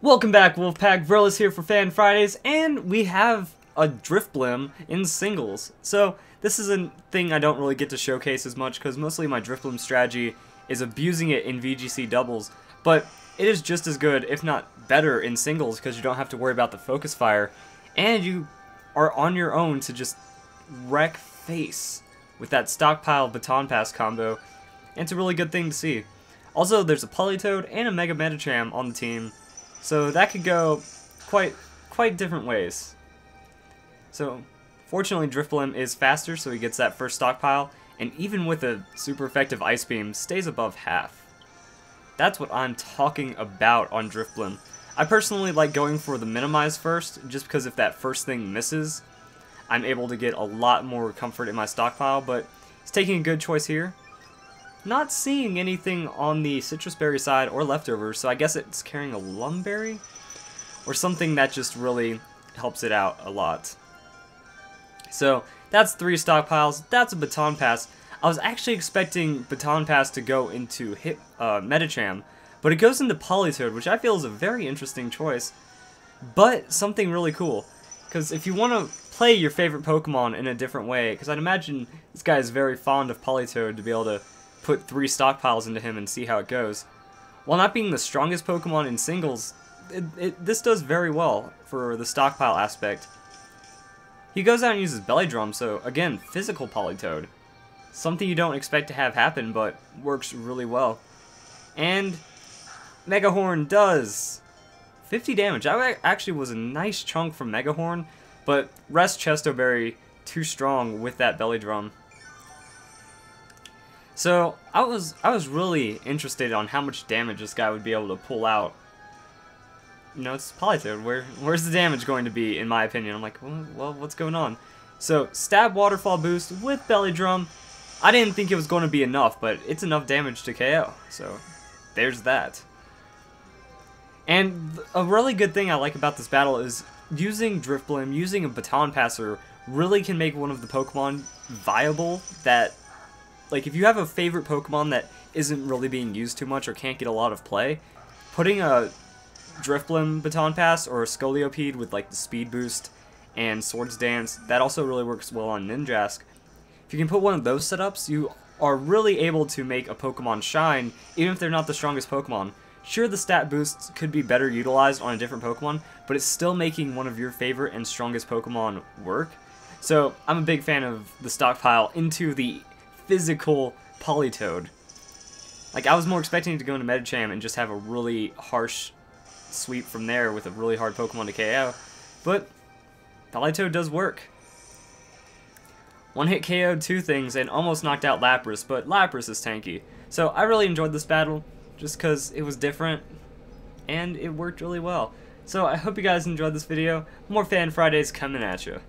Welcome back, Wolfpack. Verlis here for Fan Fridays, and we have a Drifblim in singles. So this is a thing I don't really get to showcase as much because mostly my Drifblim strategy is abusing it in VGC doubles, but it is just as good, if not better, in singles because you don't have to worry about the focus fire, and you are on your own to just wreck face with that stockpile baton pass combo, and it's a really good thing to see. Also, there's a Polytoad and a Mega Medicham on the team, so that could go quite different ways. So fortunately Drifblim is faster, so he gets that first stockpile, and even with a super effective Ice Beam, stays above half. That's what I'm talking about on Drifblim. I personally like going for the minimize first, just because if that first thing misses, I'm able to get a lot more comfort in my stockpile, but he's taking a good choice here. Not seeing anything on the Citrus Berry side or leftovers, so I guess it's carrying a Lumberry or something that just really helps it out a lot. So that's 3 stockpiles. That's a Baton Pass. I was actually expecting Baton Pass to go into Medicham, but it goes into Polytoad, which I feel is a very interesting choice, but something really cool. Because if you want to play your favorite Pokemon in a different way, because I'd imagine this guy is very fond of Polytoad to be able to put 3 stockpiles into him and see how it goes. While not being the strongest Pokemon in singles, this does very well for the stockpile aspect. He goes out and uses Belly Drum, so again, physical Polytoad. Something you don't expect to have happen, but works really well. And Mega Horn does 50 damage. That actually was a nice chunk from Mega Horn, but rest Chesto Berry too strong with that Belly Drum. So I was really interested on how much damage this guy would be able to pull out. You know, it's Polytoad. Where's the damage going to be, in my opinion? I'm like, well, what's going on? So stab Waterfall boost with Belly Drum. I didn't think it was going to be enough, but it's enough damage to KO. So there's that. And a really good thing I like about this battle is using Drifblim, using a Baton Passer, really can make one of the Pokemon viable that, like, if you have a favorite Pokemon that isn't really being used too much or can't get a lot of play, putting a Drifblim Baton Pass or a Scolipede with, like, the speed boost and Swords Dance, that also really works well on Ninjask. If you can put one of those setups, you are really able to make a Pokemon shine, even if they're not the strongest Pokemon. Sure, the stat boosts could be better utilized on a different Pokemon, but it's still making one of your favorite and strongest Pokemon work. So, I'm a big fan of the stockpile into the physical Polytoad. Like, I was more expecting to go into Medicham and just have a really harsh sweep from there with a really hard Pokemon to KO, but Polytoad does work. One hit KO'd 2 things and almost knocked out Lapras, but Lapras is tanky. So I really enjoyed this battle just because it was different and it worked really well. So I hope you guys enjoyed this video. More Fan Fridays coming at you.